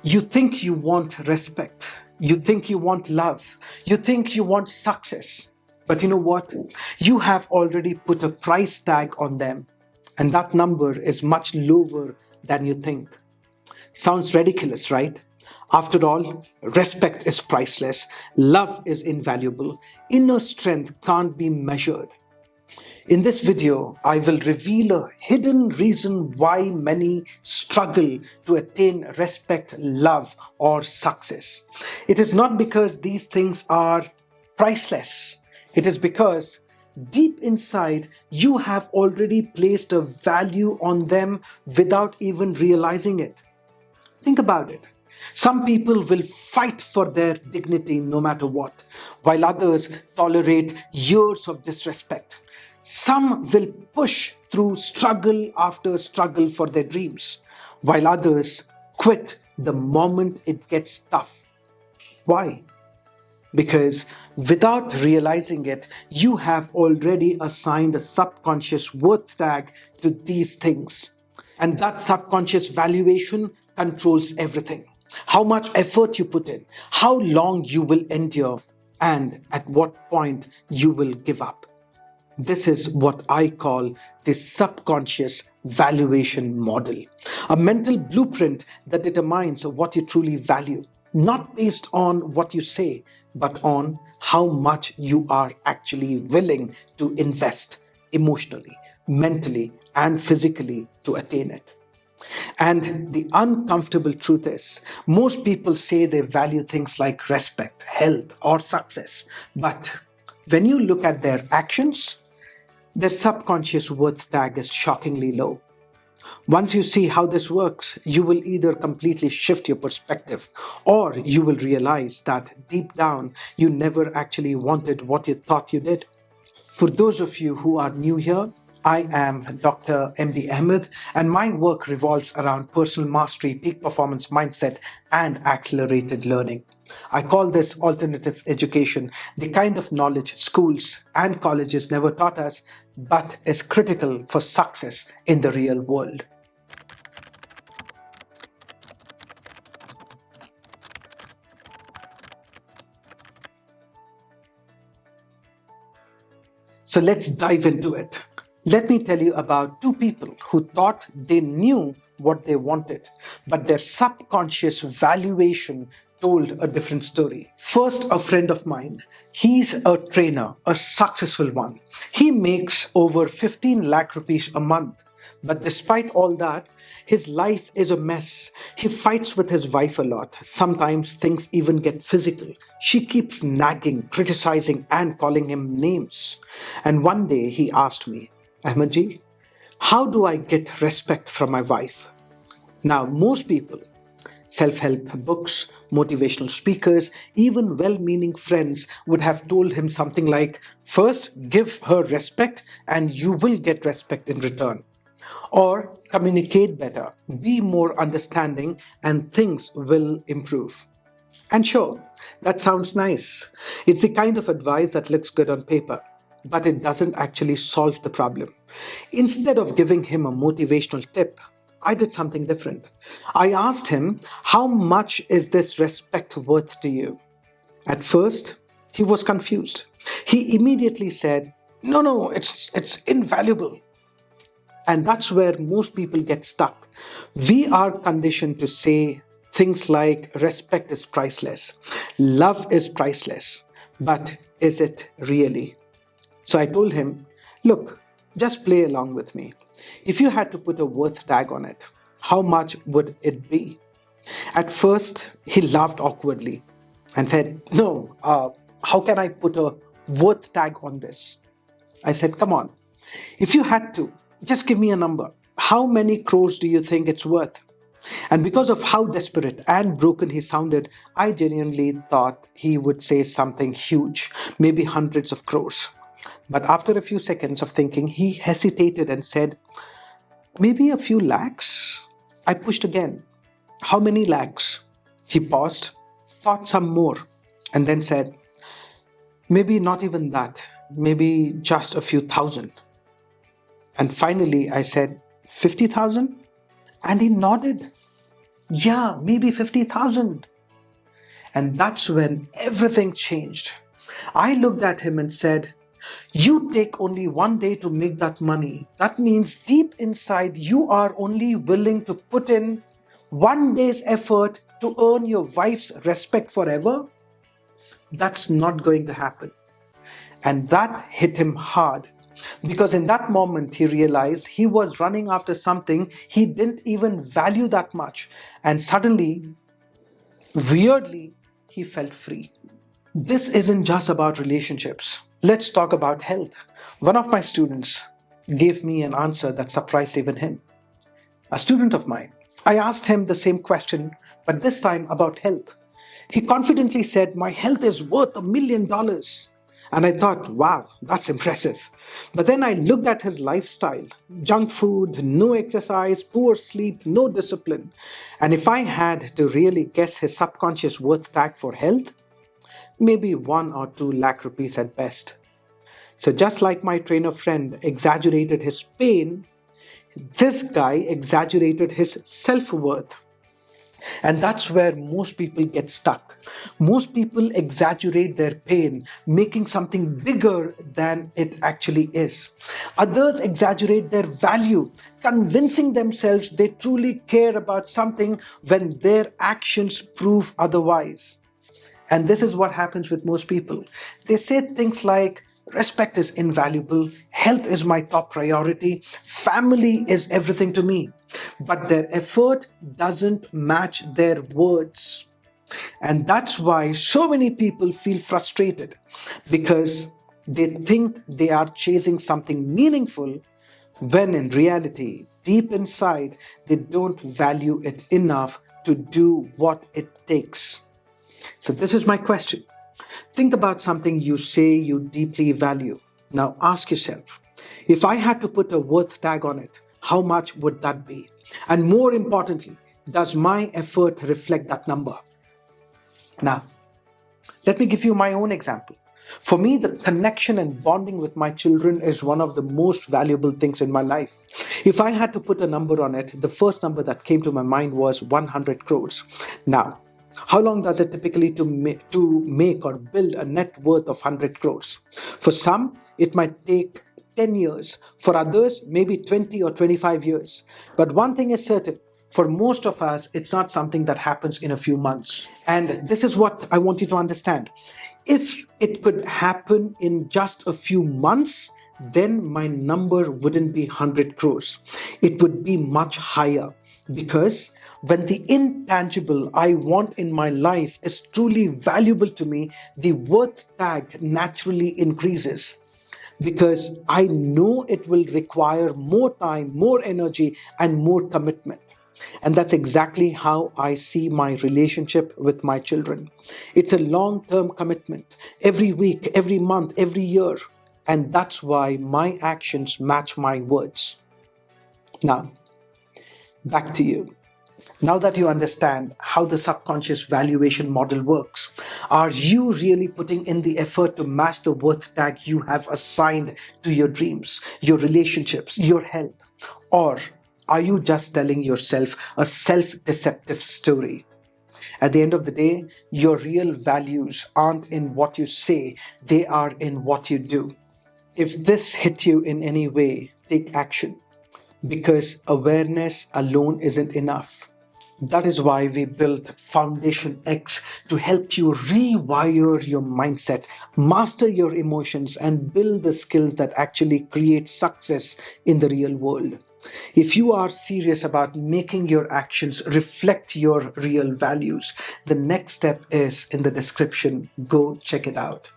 You think you want respect. You think you want love. You think you want success. But you know what? You have already put a price tag on them, and that number is much lower than you think. Sounds ridiculous, right? After all, respect is priceless, love is invaluable, inner strength can't be measured. In this video, I will reveal a hidden reason why many struggle to attain respect, love, or success. It is not because these things are priceless. It is because deep inside you have already placed a value on them without even realizing it. Think about it. Some people will fight for their dignity no matter what, while others tolerate years of disrespect. Some will push through struggle after struggle for their dreams, while others quit the moment it gets tough. Why? Because without realizing it, you have already assigned a subconscious worth tag to these things. And that subconscious valuation controls everything. How much effort you put in, how long you will endure, and at what point you will give up. This is what I call the subconscious valuation model, a mental blueprint that determines what you truly value, not based on what you say, but on how much you are actually willing to invest emotionally, mentally, and physically to attain it. And the uncomfortable truth is, most people say they value things like respect, health, or success. But when you look at their actions, their subconscious worth tag is shockingly low. Once you see how this works, you will either completely shift your perspective or you will realize that deep down you never actually wanted what you thought you did. For those of you who are new here, I am Dr. MD Ahmed, and my work revolves around personal mastery, peak performance mindset, and accelerated learning. I call this alternative education, the kind of knowledge schools and colleges never taught us, but is critical for success in the real world. So let's dive into it. Let me tell you about two people who thought they knew what they wanted, but their subconscious valuation told a different story. First, a friend of mine. He's a trainer, a successful one. He makes over 15 lakh rupees a month. But despite all that, his life is a mess. He fights with his wife a lot. Sometimes things even get physical. She keeps nagging, criticizing, and calling him names. And one day he asked me, Ahmadji, how do I get respect from my wife? Now, most people, self-help books, motivational speakers, even well-meaning friends would have told him something like, first, give her respect and you will get respect in return. Or communicate better, be more understanding, and things will improve. And sure, that sounds nice. It's the kind of advice that looks good on paper, but it doesn't actually solve the problem. Instead of giving him a motivational tip, I did something different. I asked him, how much is this respect worth to you? At first, he was confused. He immediately said, no, it's invaluable. And that's where most people get stuck. We are conditioned to say things like respect is priceless, love is priceless, but is it really? So I told him, look, just play along with me. If you had to put a worth tag on it, how much would it be? At first, he laughed awkwardly and said, no, how can I put a worth tag on this? I said, come on, if you had to, just give me a number. How many crores do you think it's worth? And because of how desperate and broken he sounded, I genuinely thought he would say something huge, maybe hundreds of crores. But after a few seconds of thinking, he hesitated and said, maybe a few lakhs? I pushed again. How many lakhs? He paused, thought some more, and then said, maybe not even that, maybe just a few thousand. And finally, I said, 50,000? And he nodded. Yeah, maybe 50,000. And that's when everything changed. I looked at him and said, you take only one day to make that money. That means deep inside, you are only willing to put in one day's effort to earn your wife's respect forever? That's not going to happen. And that hit him hard because in that moment he realized he was running after something he didn't even value that much. And suddenly, weirdly, he felt free. This isn't just about relationships. Let's talk about health. One of my students gave me an answer that surprised even him. A student of mine. I asked him the same question, but this time about health. He confidently said, my health is worth $1 million. And I thought, wow, that's impressive. But then I looked at his lifestyle: junk food, no exercise, poor sleep, no discipline. And if I had to really guess his subconscious worth tag for health, maybe 1 or 2 lakh rupees at best. So, just like my trainer friend exaggerated his pain, this guy exaggerated his self worth. And that's where most people get stuck. Most people exaggerate their pain, making something bigger than it actually is. Others exaggerate their value, convincing themselves they truly care about something when their actions prove otherwise. And this is what happens with most people. They say things like, respect is invaluable, health is my top priority, family is everything to me. But their effort doesn't match their words. And that's why so many people feel frustrated because they think they are chasing something meaningful when in reality, deep inside, they don't value it enough to do what it takes. So, this is my question. Think about something you say you deeply value. Now, ask yourself, if I had to put a worth tag on it, how much would that be? And more importantly, does my effort reflect that number? Now, let me give you my own example. For me, the connection and bonding with my children is one of the most valuable things in my life. If I had to put a number on it, the first number that came to my mind was 100 crores. Now, how long does it typically to make or build a net worth of 100 crores? For some, it might take 10 years. For others, maybe 20 or 25 years. But one thing is certain. For most of us, it's not something that happens in a few months. And this is what I want you to understand. If it could happen in just a few months, then my number wouldn't be 100 crores. It would be much higher. Because when the intangible I want in my life is truly valuable to me, the worth tag naturally increases. Because I know it will require more time, more energy, and more commitment. And that's exactly how I see my relationship with my children. It's a long term commitment, every week, every month, every year. And that's why my actions match my words. Now, back to you. Now that you understand how the subconscious valuation model works, are you really putting in the effort to match the worth tag you have assigned to your dreams, your relationships, your health? Or are you just telling yourself a self-deceptive story? At the end of the day, your real values aren't in what you say, they are in what you do. If this hit you in any way, take action. Because awareness alone isn't enough. That is why we built Foundation X to help you rewire your mindset, master your emotions, and build the skills that actually create success in the real world. If you are serious about making your actions reflect your real values, the next step is in the description. Go check it out.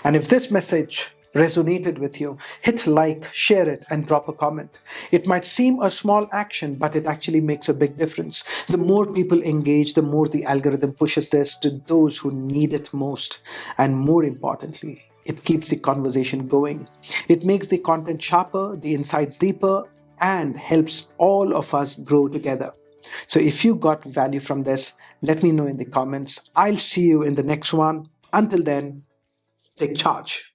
And if this message resonated with you, hit like, share it, and drop a comment. It might seem a small action, but it actually makes a big difference. The more people engage, the more the algorithm pushes this to those who need it most. And more importantly, it keeps the conversation going. It makes the content sharper, the insights deeper, and helps all of us grow together. So if you got value from this, let me know in the comments. I'll see you in the next one. Until then, take charge.